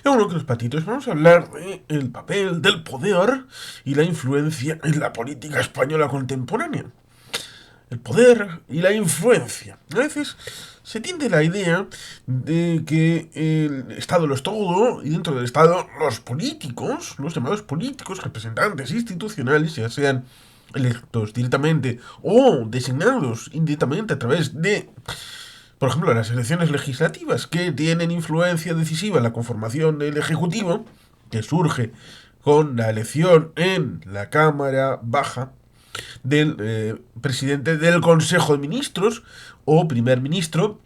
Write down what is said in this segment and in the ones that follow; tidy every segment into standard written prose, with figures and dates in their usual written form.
Bueno, que los patitos, vamos a hablar del papel del poder y la influencia en la política española contemporánea. El poder y la influencia. A veces se tiende la idea de que el Estado lo es todo y dentro del Estado los políticos, los llamados políticos, representantes institucionales, ya sean electos directamente o designados indirectamente a través de, por ejemplo, las elecciones legislativas, que tienen influencia decisiva en la conformación del Ejecutivo, que surge con la elección en la Cámara Baja del presidente del Consejo de Ministros, o primer ministro,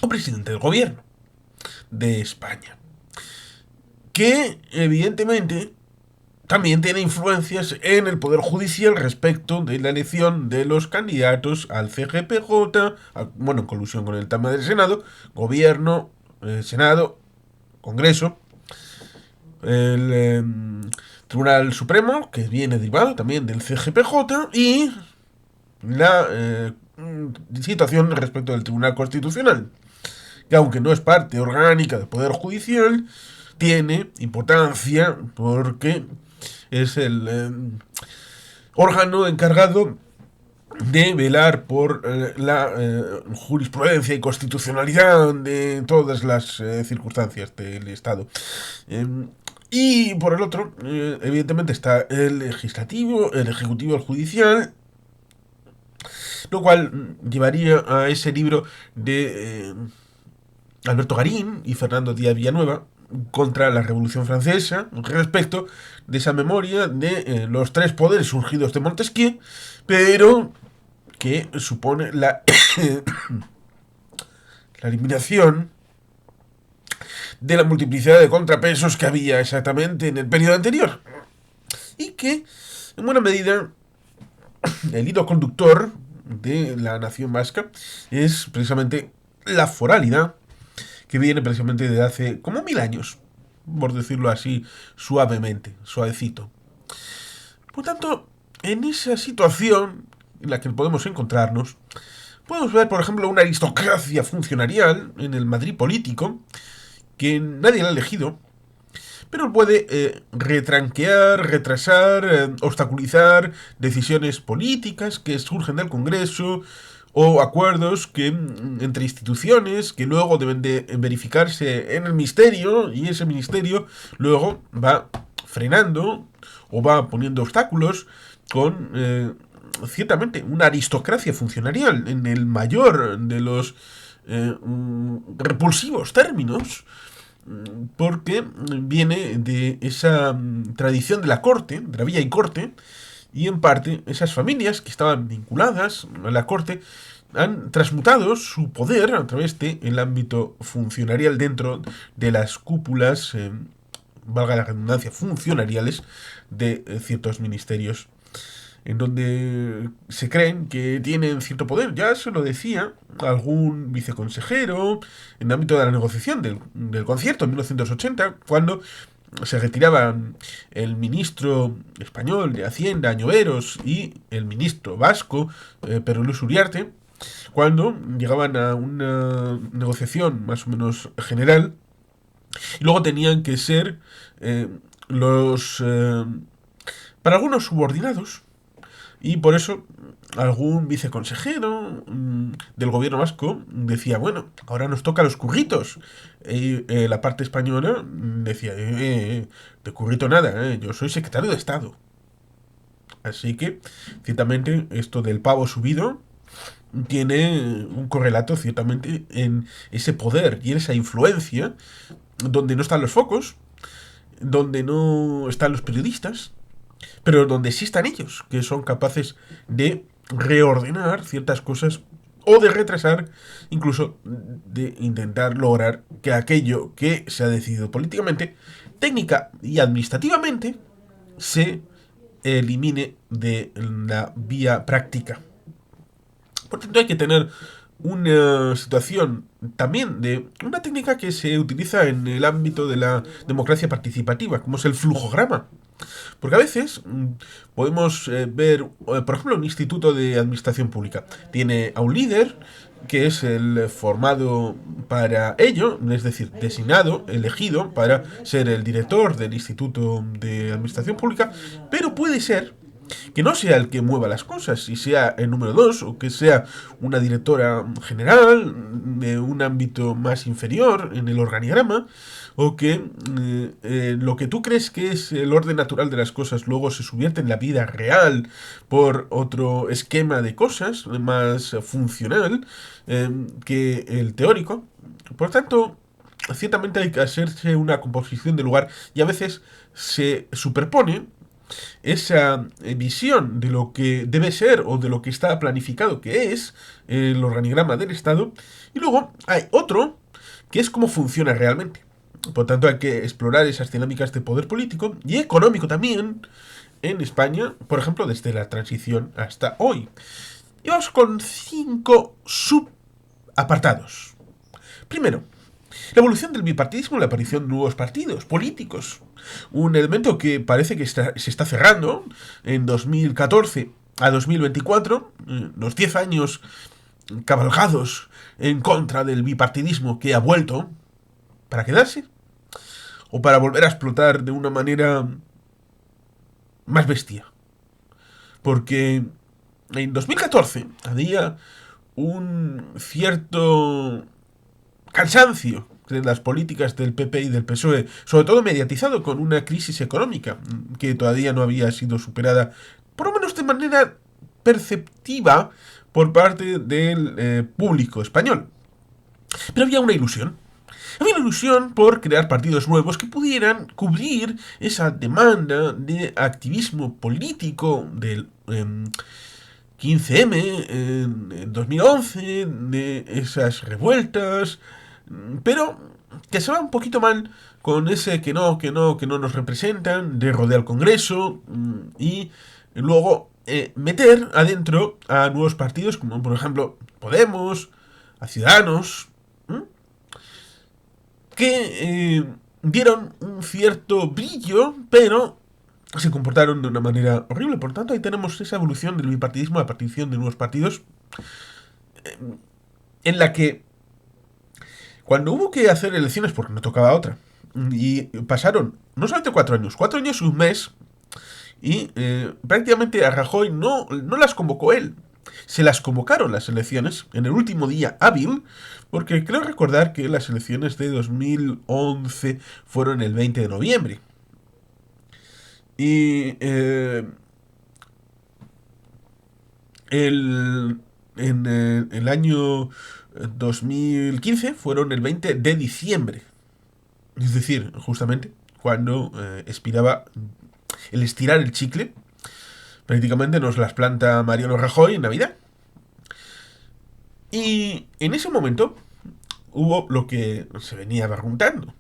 o presidente del gobierno de España. Que evidentemente también tiene influencias en el Poder Judicial respecto de la elección de los candidatos al CGPJ, bueno, en colusión con el tema del Senado, Gobierno, Senado, Congreso, el Tribunal Supremo, que viene derivado también del CGPJ, y la situación respecto del Tribunal Constitucional, que aunque no es parte orgánica del Poder Judicial, tiene importancia porque es el órgano encargado de velar por la jurisprudencia y constitucionalidad de todas las circunstancias del Estado. Y por el otro, evidentemente está el legislativo, el ejecutivo, el judicial, lo cual llevaría a ese libro de Alberto Garín y Fernando Díaz Villanueva contra la Revolución Francesa, respecto de esa memoria de los tres poderes surgidos de Montesquieu, pero que supone la eliminación de la multiplicidad de contrapesos que había exactamente en el periodo anterior. Y que, en buena medida, el hilo conductor de la nación vasca es precisamente la foralidad, que viene precisamente de hace como 1000 años, por decirlo así suavemente, suavecito. Por tanto, en esa situación en la que podemos encontrarnos, podemos ver, por ejemplo, una aristocracia funcionarial en el Madrid político, que nadie la ha elegido, pero puede retranquear, retrasar, obstaculizar decisiones políticas que surgen del Congreso o acuerdos que entre instituciones que luego deben de verificarse en el ministerio, y ese ministerio luego va frenando o va poniendo obstáculos con ciertamente una aristocracia funcionarial en el mayor de los repulsivos términos, porque viene de esa tradición de la corte, de la villa y corte, y en parte esas familias que estaban vinculadas a la corte han transmutado su poder a través del ámbito funcionarial dentro de las cúpulas, valga la redundancia, funcionariales de ciertos ministerios, en donde se creen que tienen cierto poder. Ya se lo decía algún viceconsejero en el ámbito de la negociación del concierto en 1980, cuando se retiraban el ministro español de Hacienda, Añoveros, y el ministro vasco, Pedro Luis Uriarte, cuando llegaban a una negociación más o menos general, y luego tenían que ser los para algunos subordinados, y por eso algún viceconsejero del gobierno vasco decía, bueno, ahora nos toca los curritos. Y la parte española decía, de currito nada, yo soy secretario de Estado. Así que, ciertamente, esto del pavo subido tiene un correlato ciertamente en ese poder y en esa influencia donde no están los focos, donde no están los periodistas, pero donde sí están ellos, que son capaces de reordenar ciertas cosas o de retrasar, incluso de intentar lograr que aquello que se ha decidido políticamente, técnica y administrativamente, se elimine de la vía práctica. Por tanto, hay que tener una situación también de una técnica que se utiliza en el ámbito de la democracia participativa, como es el flujograma. Porque a veces podemos ver, por ejemplo, un instituto de administración pública. Tiene a un líder que es el formado para ello, es decir, designado, elegido para ser el director del instituto de administración pública, pero puede ser que no sea el que mueva las cosas, y sea el número dos, o que sea una directora general de un ámbito más inferior en el organigrama, o que lo que tú crees que es el orden natural de las cosas luego se subvierte en la vida real por otro esquema de cosas más funcional que el teórico. Por tanto, ciertamente hay que hacerse una composición de lugar y a veces se superpone esa visión de lo que debe ser o de lo que está planificado que es el organigrama del Estado, y luego hay otro que es cómo funciona realmente. Por tanto, hay que explorar esas dinámicas de poder político y económico también en España, por ejemplo, desde la transición hasta hoy. Y vamos con 5 subapartados. Primero, la evolución del bipartidismo y la aparición de nuevos partidos políticos. Un elemento que parece que se está cerrando en 2014 a 2024, los 10 años cabalgados en contra del bipartidismo que ha vuelto para quedarse o para volver a explotar de una manera más bestia. Porque en 2014 había un cierto cansancio de las políticas del PP y del PSOE, sobre todo mediatizado con una crisis económica que todavía no había sido superada, por lo menos de manera perceptiva por parte del público español. Pero había una ilusión. Había una ilusión por crear partidos nuevos que pudieran cubrir esa demanda de activismo político del 15M en 2011, de esas revueltas, pero que se va un poquito mal con ese que no nos representan, de rodear el Congreso y luego meter adentro a nuevos partidos como por ejemplo Podemos, a Ciudadanos, que dieron un cierto brillo, pero se comportaron de una manera horrible. Por tanto, ahí tenemos esa evolución del bipartidismo, la aparición de nuevos partidos, en la que cuando hubo que hacer elecciones, porque no tocaba otra, y pasaron no solamente 4 años y un mes, y prácticamente a Rajoy no las convocó él. Se las convocaron las elecciones en el último día hábil, porque creo recordar que las elecciones de 2011 fueron el 20 de noviembre. Y en el año 2015 fueron el 20 de diciembre. Es decir, justamente cuando expiraba el estirar el chicle. Prácticamente nos las planta Mariano Rajoy en Navidad. Y en ese momento hubo lo que se venía barruntando.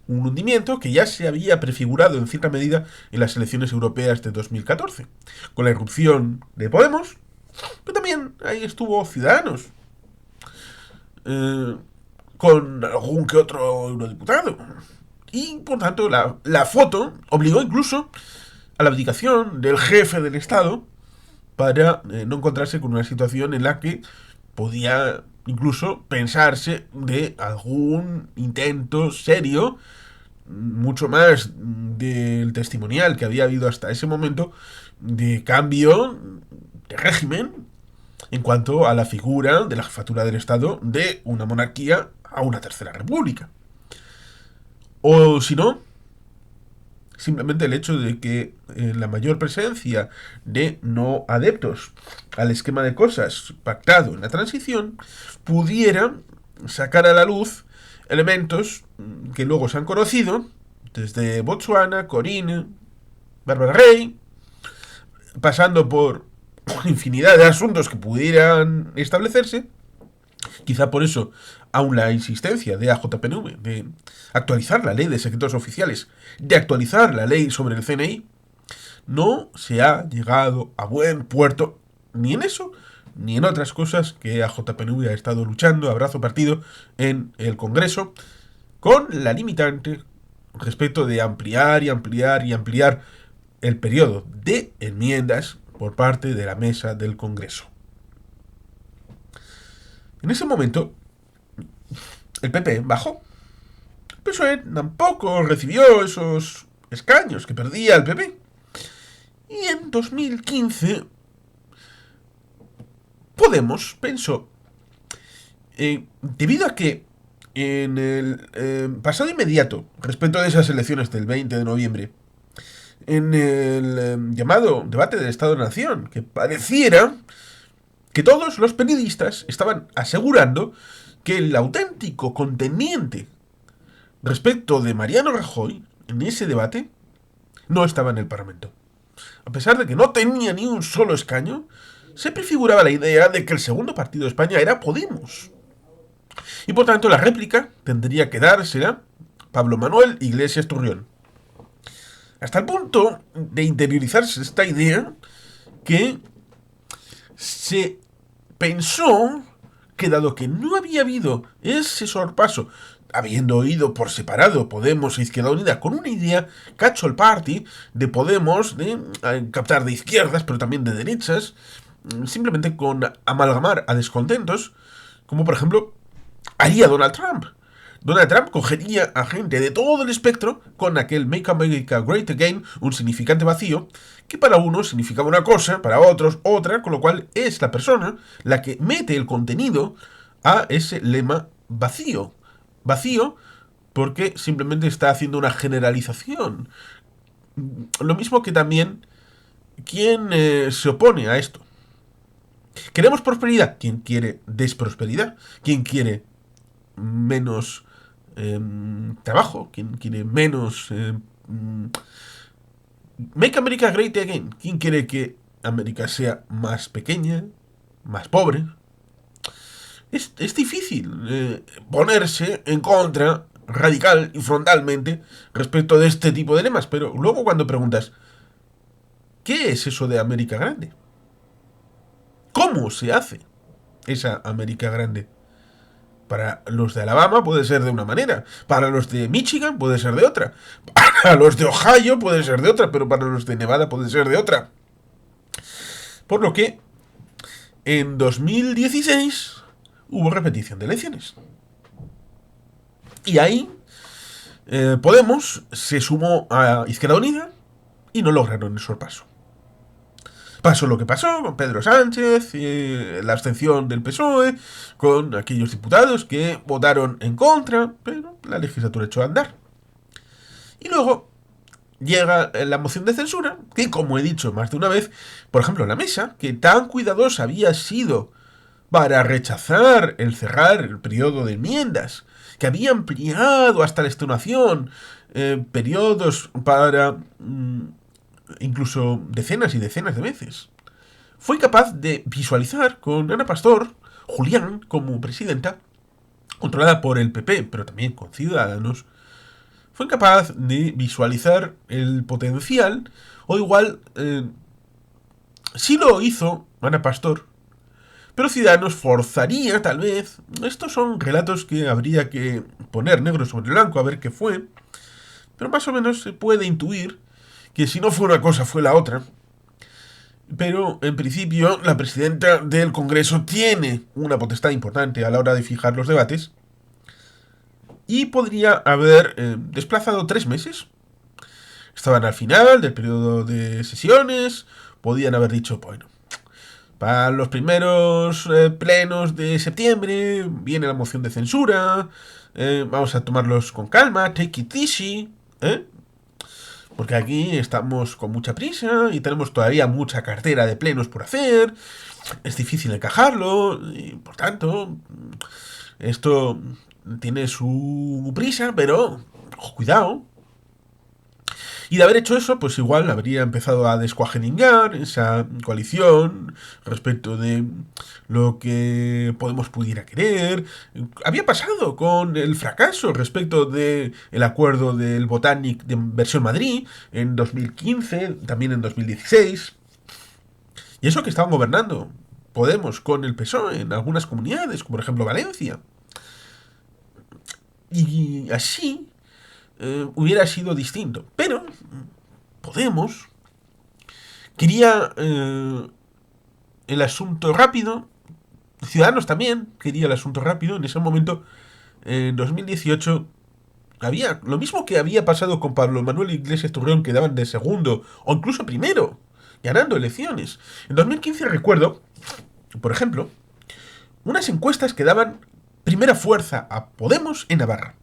Un hundimiento que ya se había prefigurado en cierta medida en las elecciones europeas de 2014. Con la irrupción de Podemos, pero también ahí estuvo Ciudadanos. Con algún que otro eurodiputado. Y por tanto la foto obligó incluso a la abdicación del jefe del Estado para no encontrarse con una situación en la que podía incluso pensarse de algún intento serio, mucho más del testimonial que había habido hasta ese momento, de cambio de régimen en cuanto a la figura de la jefatura del Estado de una monarquía a una tercera república. O si no, simplemente el hecho de que la mayor presencia de no adeptos al esquema de cosas pactado en la transición pudiera sacar a la luz elementos que luego se han conocido desde Botsuana, Corinne, Bárbara Rey, pasando por infinidad de asuntos que pudieran establecerse. Quizá por eso, aún la insistencia de AJPNV de actualizar la ley de secretos oficiales, de actualizar la ley sobre el CNI, no se ha llegado a buen puerto ni en eso, ni en otras cosas que AJPNV ha estado luchando a brazo partido en el Congreso, con la limitante respecto de ampliar y ampliar y ampliar el periodo de enmiendas por parte de la mesa del Congreso. En ese momento, el PP bajó. El PSOE tampoco recibió esos escaños que perdía el PP. Y en 2015, Podemos pensó, debido a que en el pasado inmediato, respecto de esas elecciones del 20 de noviembre, en el llamado debate del Estado-Nación, que pareciera que todos los periodistas estaban asegurando que el auténtico contendiente respecto de Mariano Rajoy en ese debate no estaba en el Parlamento. A pesar de que no tenía ni un solo escaño, se prefiguraba la idea de que el segundo partido de España era Podemos. Y por tanto la réplica tendría que dársela Pablo Manuel Iglesias Turrión. Hasta el punto de interiorizarse esta idea que se pensó que dado que no había habido ese sorpaso, habiendo ido por separado Podemos e Izquierda Unida con una idea catch-all party de Podemos, de captar de izquierdas, pero también de derechas, simplemente con amalgamar a descontentos, como por ejemplo haría Donald Trump. Donald Trump cogería a gente de todo el espectro con aquel Make America Great Again, un significante vacío, que para unos significaba una cosa, para otros otra, con lo cual es la persona la que mete el contenido a ese lema vacío. Vacío porque simplemente está haciendo una generalización. Lo mismo que también quien se opone a esto. ¿Queremos prosperidad? ¿Quién quiere desprosperidad? ¿Quién quiere menos trabajo? ¿Quién quiere menos Make America Great Again? ¿Quién quiere que América sea más pequeña, más pobre? Es difícil ponerse en contra radical y frontalmente respecto de este tipo de lemas, pero luego cuando preguntas ¿qué es eso de América Grande? ¿Cómo se hace esa América Grande? Para los de Alabama puede ser de una manera, para los de Michigan puede ser de otra, para los de Ohio puede ser de otra, pero para los de Nevada puede ser de otra. Por lo que en 2016 hubo repetición de elecciones. Y ahí Podemos se sumó a Izquierda Unida y no lograron el sorpaso. Pasó lo que pasó con Pedro Sánchez, la abstención del PSOE, con aquellos diputados que votaron en contra, pero la legislatura echó a andar. Y luego llega la moción de censura, que como he dicho más de una vez, por ejemplo la mesa, que tan cuidadosa había sido para rechazar el cerrar el periodo de enmiendas, que había ampliado hasta la extenuación periodos para incluso decenas y decenas de veces, fue capaz de visualizar con Ana Pastor, Julián como presidenta, controlada por el PP, pero también con Ciudadanos, fue capaz de visualizar el potencial, o igual sí lo hizo Ana Pastor, pero Ciudadanos forzaría, tal vez. Estos son relatos que habría que poner negro sobre blanco a ver qué fue, pero más o menos se puede intuir que si no fue una cosa fue la otra. Pero en principio la presidenta del Congreso tiene una potestad importante a la hora de fijar los debates y podría haber desplazado 3 meses. Estaban al final del periodo de sesiones, podían haber dicho, bueno, para los primeros plenos de septiembre viene la moción de censura, vamos a tomarlos con calma, take it easy, porque aquí estamos con mucha prisa y tenemos todavía mucha cartera de plenos por hacer, es difícil encajarlo y por tanto esto tiene su prisa, pero cuidado. Y de haber hecho eso, pues igual habría empezado a descuajeningar esa coalición respecto de lo que Podemos pudiera querer. Había pasado con el fracaso respecto del acuerdo del Botanic de versión Madrid en 2015, también en 2016. Y eso que estaban gobernando Podemos con el PSOE en algunas comunidades, como por ejemplo Valencia. Y así hubiera sido distinto. Pero Podemos quería el asunto rápido. Ciudadanos también quería el asunto rápido. En ese momento, en 2018, había lo mismo que había pasado con Pablo Manuel Iglesias Turrión, que daban de segundo o incluso primero, ganando elecciones. En 2015 recuerdo, por ejemplo, unas encuestas que daban primera fuerza a Podemos en Navarra,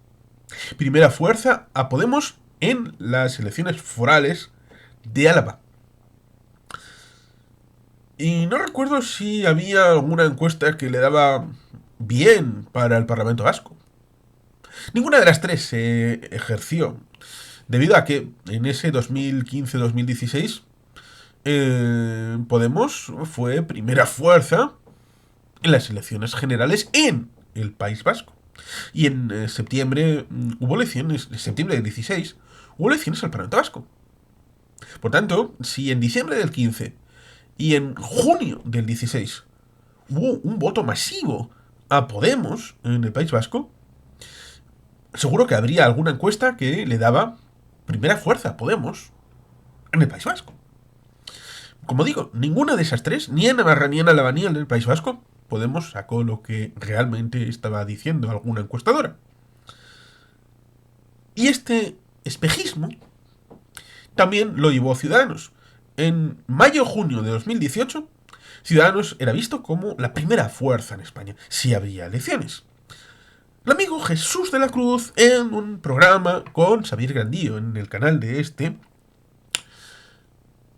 primera fuerza a Podemos en las elecciones forales de Álava. Y no recuerdo si había alguna encuesta que le daba bien para el Parlamento Vasco. Ninguna de las tres se ejerció, debido a que en ese 2015-2016 Podemos fue primera fuerza en las elecciones generales en el País Vasco. Y en septiembre hubo elecciones, en septiembre del 16 hubo elecciones al Parlamento Vasco. Por tanto, si en diciembre del 15 y en junio del 16 hubo un voto masivo a Podemos en el País Vasco, seguro que habría alguna encuesta que le daba primera fuerza a Podemos en el País Vasco. Como digo, ninguna de esas tres, ni en Navarra ni en Álava ni en el País Vasco, Podemos sacó lo que realmente estaba diciendo alguna encuestadora. Y este espejismo también lo llevó a Ciudadanos. En mayo-junio de 2018, Ciudadanos era visto como la primera fuerza en España, si había elecciones. El amigo Jesús de la Cruz, en un programa con Xavier Grandío en el canal de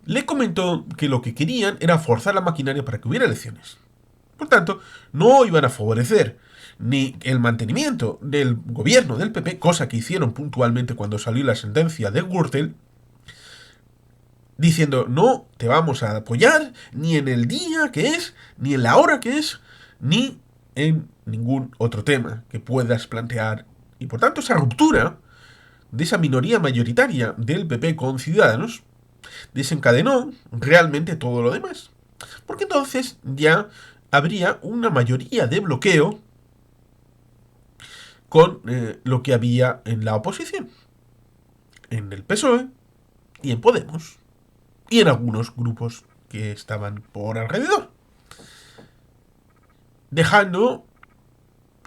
le comentó que lo que querían era forzar la maquinaria para que hubiera elecciones. Por tanto, no iban a favorecer ni el mantenimiento del gobierno del PP, cosa que hicieron puntualmente cuando salió la sentencia de Gürtel, diciendo no te vamos a apoyar ni en el día que es, ni en la hora que es, ni en ningún otro tema que puedas plantear. Y por tanto esa ruptura de esa minoría mayoritaria del PP con Ciudadanos desencadenó realmente todo lo demás. Porque entonces ya habría una mayoría de bloqueo con lo que había en la oposición, en el PSOE y en Podemos, y en algunos grupos que estaban por alrededor, dejando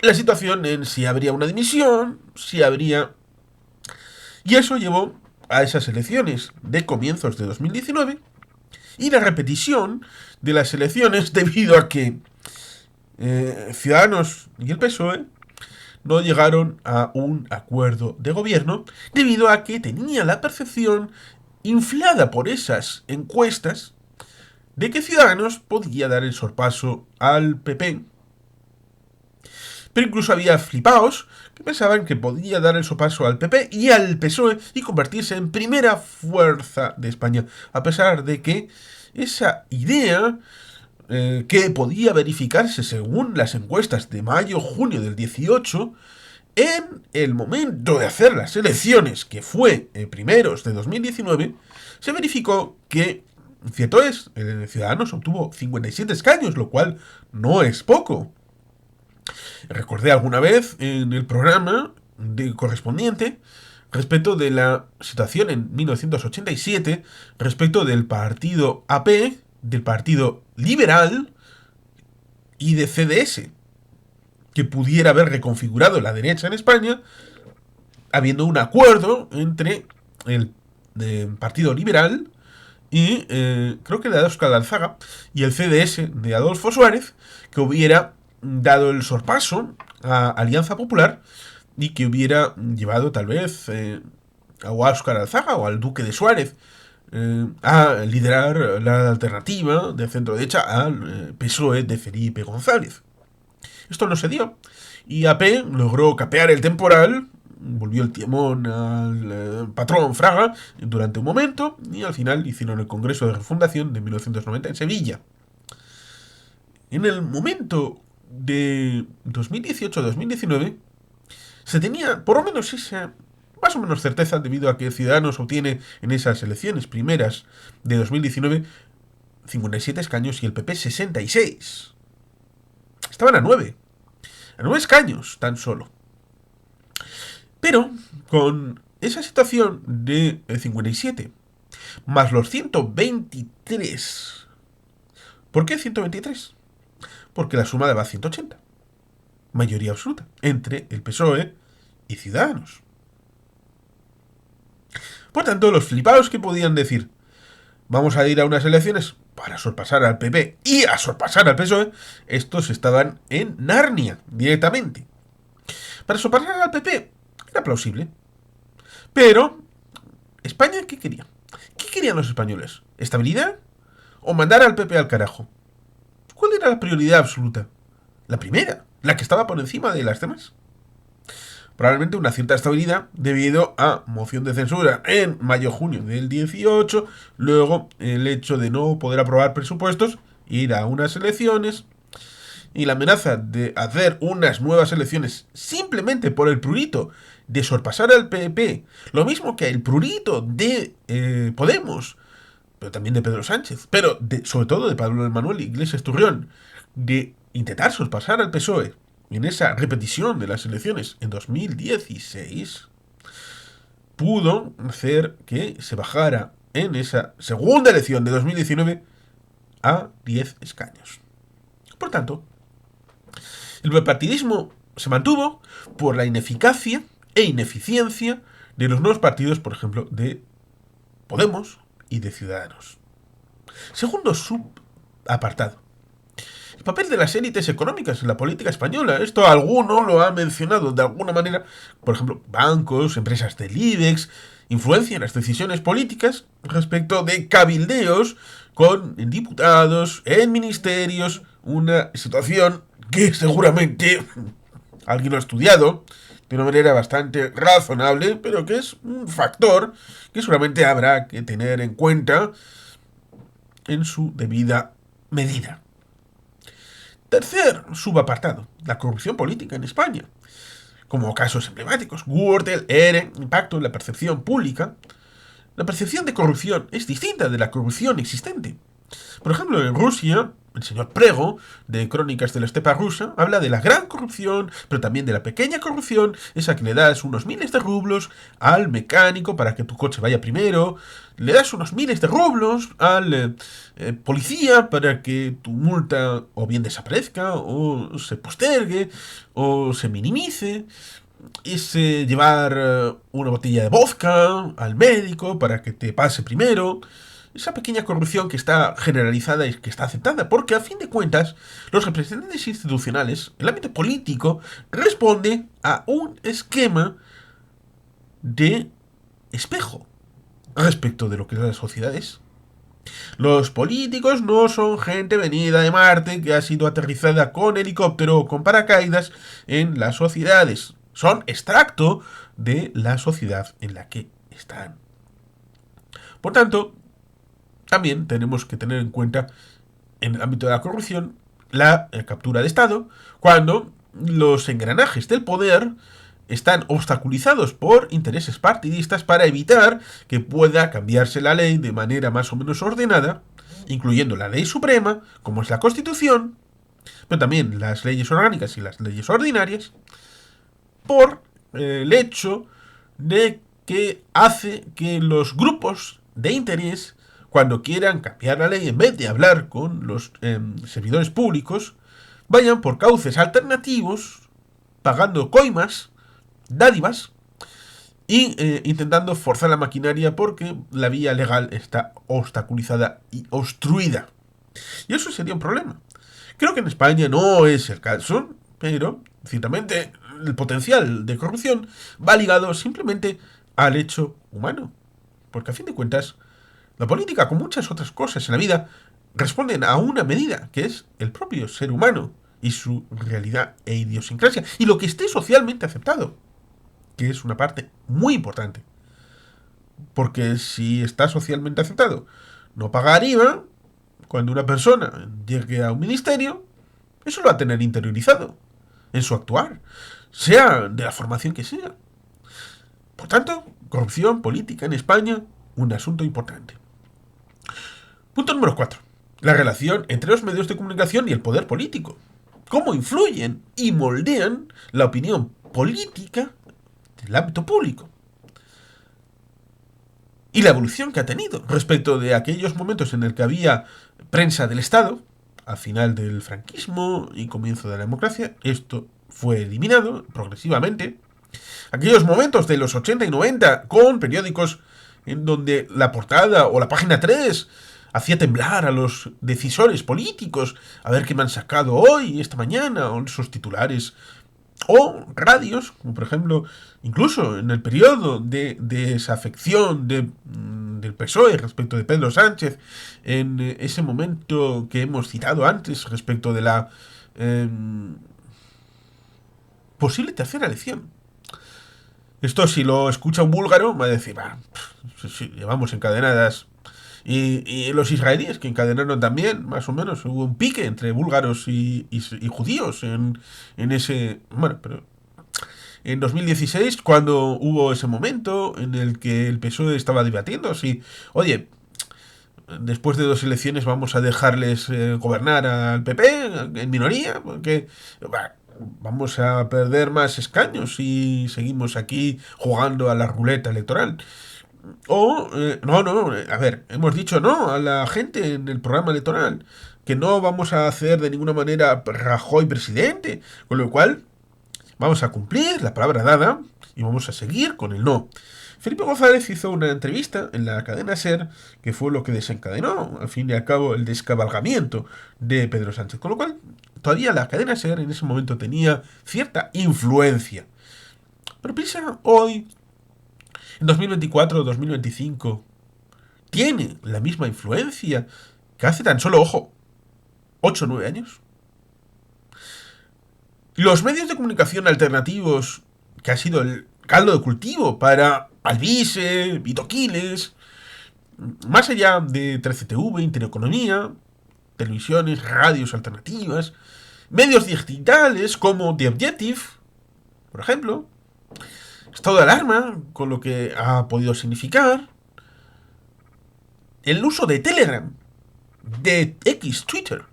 la situación en si habría una dimisión, si habría... Y eso llevó a esas elecciones de comienzos de 2019 y la repetición de las elecciones debido a que Ciudadanos y el PSOE no llegaron a un acuerdo de gobierno debido a que tenía la percepción inflada por esas encuestas de que Ciudadanos podía dar el sorpaso al PP. Pero incluso había flipaos que pensaban que podía dar el sorpaso al PP y al PSOE y convertirse en primera fuerza de España, a pesar de que esa idea que podía verificarse según las encuestas de mayo-junio del 18, en el momento de hacer las elecciones, que fue primeros de 2019, se verificó que, cierto es, Ciudadanos obtuvo 57 escaños, lo cual no es poco. Recordé alguna vez en el programa correspondiente respecto de la situación en 1987, respecto del partido AP, del partido liberal y de CDS, que pudiera haber reconfigurado la derecha en España, habiendo un acuerdo entre el Partido Liberal y creo que de Óscar Alzaga y el CDS de Adolfo Suárez, que hubiera dado el sorpaso a Alianza Popular y que hubiera llevado tal vez a Óscar Alzaga o al Duque de Suárez a liderar la alternativa de centro derecha al PSOE de Felipe González. Esto no se dio y AP logró capear el temporal, volvió el timón al patrón Fraga durante un momento y al final hicieron el Congreso de Refundación de 1990 en Sevilla. En el momento de 2018-2019 se tenía por lo menos esa más o menos certeza debido a que Ciudadanos obtiene en esas elecciones primeras de 2019 57 escaños y el PP 66. Estaban a 9 escaños tan solo. Pero con esa situación de 57 más los 123. ¿Por qué 123? Porque la suma daba 180. Mayoría absoluta entre el PSOE y Ciudadanos. Por tanto, los flipados que podían decir, vamos a ir a unas elecciones para sorpasar al PP y a sorpasar al PSOE, estos estaban en Narnia directamente. Para sorpasar al PP era plausible. Pero, ¿España qué quería? ¿Qué querían los españoles? ¿Estabilidad? ¿O mandar al PP al carajo? ¿Cuál era la prioridad absoluta? La primera, la que estaba por encima de las demás. Probablemente una cierta estabilidad debido a moción de censura en mayo-junio del 18, luego el hecho de no poder aprobar presupuestos, ir a unas elecciones y la amenaza de hacer unas nuevas elecciones simplemente por el prurito de sorpasar al PP, lo mismo que el prurito de Podemos, pero también de Pedro Sánchez, pero sobre todo de Pablo Manuel Iglesias Turrión, de intentar sorpasar al PSOE en esa repetición de las elecciones en 2016, pudo hacer que se bajara en esa segunda elección de 2019 a 10 escaños. Por tanto, el bipartidismo se mantuvo por la ineficacia e ineficiencia de los nuevos partidos, por ejemplo, de Podemos y de Ciudadanos. Segundo subapartado. El papel de las élites económicas en la política española. Esto alguno lo ha mencionado de alguna manera. Por ejemplo, bancos, empresas del IBEX, influencian las decisiones políticas respecto de cabildeos con diputados, en ministerios, una situación que seguramente alguien lo ha estudiado de una manera bastante razonable, pero que es un factor que seguramente habrá que tener en cuenta en su debida medida. Tercer subapartado, la corrupción política en España. Como casos emblemáticos, Gürtel, ERE, impacto en la percepción pública. La percepción de corrupción es distinta de la corrupción existente. Por ejemplo, en Rusia, el señor Prego, de Crónicas de la Estepa Rusa, habla de la gran corrupción, pero también de la pequeña corrupción, esa que le das unos miles de rublos al mecánico para que tu coche vaya primero, le das unos miles de rublos al policía para que tu multa o bien desaparezca, o se postergue, o se minimice. Es llevar una botella de vodka al médico para que te pase primero. Esa pequeña corrupción que está generalizada y que está aceptada, porque a fin de cuentas los representantes institucionales, el ámbito político, responde a un esquema de espejo respecto de lo que las sociedades. Los políticos no son gente venida de Marte que ha sido aterrizada con helicóptero o con paracaídas en las sociedades. Son extracto de la sociedad en la que están. Por tanto, también tenemos que tener en cuenta, en el ámbito de la corrupción, la captura de Estado, cuando los engranajes del poder están obstaculizados por intereses partidistas para evitar que pueda cambiarse la ley de manera más o menos ordenada, incluyendo la ley suprema, como es la Constitución, pero también las leyes orgánicas y las leyes ordinarias, por el hecho de que hace que los grupos de interés, cuando quieran cambiar la ley, en vez de hablar con los servidores públicos, vayan por cauces alternativos, pagando coimas, dádivas, y intentando forzar la maquinaria porque la vía legal está obstaculizada y obstruida. Y eso sería un problema. Creo que en España no es el caso, pero ciertamente el potencial de corrupción va ligado simplemente al hecho humano. Porque a fin de cuentas, la política, como muchas otras cosas en la vida, responden a una medida, que es el propio ser humano y su realidad e idiosincrasia, y lo que esté socialmente aceptado, que es una parte muy importante. Porque si está socialmente aceptado no pagar IVA, cuando una persona llegue a un ministerio, eso lo va a tener interiorizado en su actuar, sea de la formación que sea. Por tanto, corrupción política en España, un asunto importante. Punto número 4. La relación entre los medios de comunicación y el poder político. Cómo influyen y moldean la opinión política del ámbito público. y la evolución que ha tenido respecto de aquellos momentos en el que había prensa del Estado, al final del franquismo y comienzo de la democracia. Esto fue eliminado progresivamente. Aquellos momentos de los 80 y 90 con periódicos en donde la portada o la página 3 hacía temblar a los decisores políticos, a ver qué me han sacado hoy, esta mañana, o esos titulares. O radios, como por ejemplo, incluso en el periodo de desafección del PSOE respecto de Pedro Sánchez, en ese momento que hemos citado antes respecto de la posible tercera elección. Esto, si lo escucha un búlgaro, va a decir, sí, llevamos encadenadas. Y los israelíes, que encadenaron también, más o menos, hubo un pique entre búlgaros y judíos en ese... Bueno, pero en 2016, cuando hubo ese momento en el que el PSOE estaba debatiendo si, oye, después de 2 elecciones vamos a dejarles gobernar al PP en minoría, porque vamos a perder más escaños si seguimos aquí jugando a la ruleta electoral. O, a ver, hemos dicho no a la gente en el programa electoral, que no vamos a hacer de ninguna manera Rajoy presidente, con lo cual vamos a cumplir la palabra dada y vamos a seguir con el no. Felipe González hizo una entrevista en la cadena SER, que fue lo que desencadenó, al fin y al cabo, el descabalgamiento de Pedro Sánchez, con lo cual todavía la cadena SER en ese momento tenía cierta influencia. Pero piensa hoy, en 2024 2025, tiene la misma influencia que hace tan solo, ojo, 8 o 9 años. Los medios de comunicación alternativos, que ha sido el caldo de cultivo para Alvise, Vito Quiles, más allá de 13TV, Intereconomía, televisiones, radios alternativas, medios digitales como The Objective, por ejemplo, estado de alarma, con lo que ha podido significar, el uso de Telegram, de X, Twitter,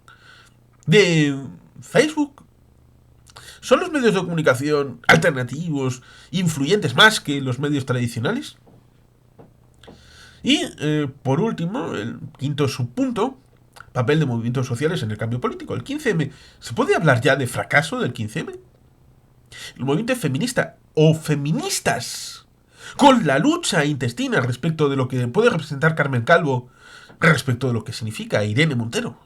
de Facebook, ¿son los medios de comunicación alternativos influyentes más que los medios tradicionales? Y, por último, el quinto subpunto, papel de movimientos sociales en el cambio político. El 15M. ¿Se puede hablar ya de fracaso del 15M? El movimiento feminista o feministas, con la lucha intestina respecto de lo que puede representar Carmen Calvo, respecto de lo que significa Irene Montero,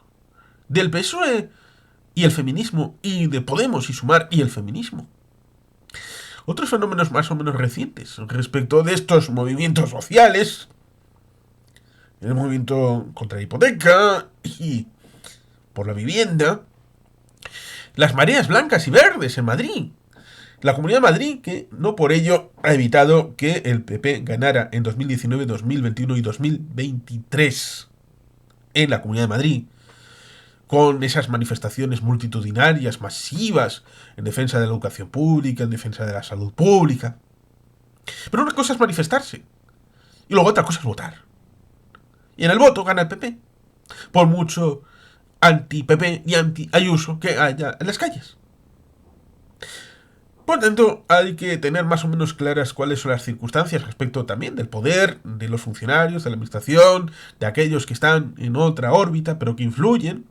del PSOE y el feminismo, y de Podemos y Sumar y el feminismo. Otros fenómenos más o menos recientes respecto de estos movimientos sociales, el movimiento contra la hipoteca y por la vivienda, las mareas blancas y verdes en Madrid, la Comunidad de Madrid, que no por ello ha evitado que el PP ganara en 2019, 2021 y 2023 en la Comunidad de Madrid, con esas manifestaciones multitudinarias, masivas, en defensa de la educación pública, en defensa de la salud pública. Pero una cosa es manifestarse, y luego otra cosa es votar. Y en el voto gana el PP, por mucho anti-PP y anti-Ayuso que haya en las calles. Por tanto, hay que tener más o menos claras cuáles son las circunstancias respecto también del poder, de los funcionarios, de la administración, de aquellos que están en otra órbita, pero que influyen,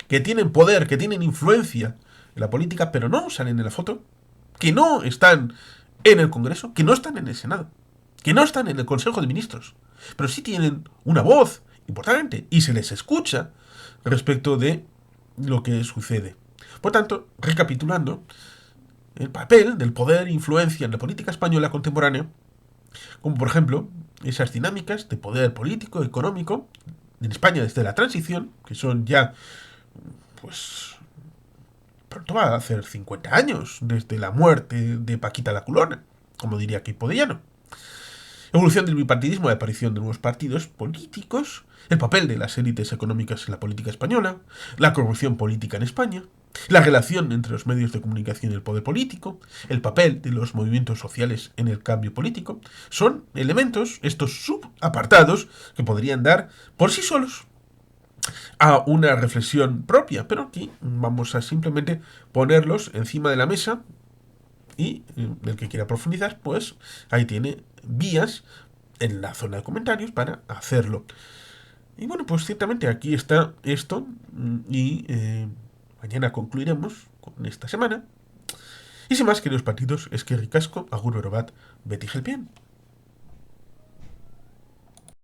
que tienen poder, que tienen influencia en la política, pero no salen en la foto, que no están en el Congreso, que no están en el Senado, que no están en el Consejo de Ministros, pero sí tienen una voz importante y se les escucha respecto de lo que sucede. Por tanto, recapitulando, el papel del poder e influencia en la política española contemporánea, como por ejemplo esas dinámicas de poder político, económico, en España desde la transición, que son ya, pues, pronto va a hacer 50 años desde la muerte de Paquita la Culona, como diría Queipo de Llano. Evolución del bipartidismo y aparición de nuevos partidos políticos, el papel de las élites económicas en la política española, la corrupción política en España, la relación entre los medios de comunicación y el poder político, el papel de los movimientos sociales en el cambio político, son elementos, estos subapartados, que podrían dar por sí solos a una reflexión propia, pero aquí vamos a simplemente ponerlos encima de la mesa y el que quiera profundizar, pues ahí tiene vías en la zona de comentarios para hacerlo. Y bueno, pues ciertamente aquí está esto y mañana concluiremos con esta semana. Y sin más, queridos patitos, es que ricasco, agur orobat, beti gelpien.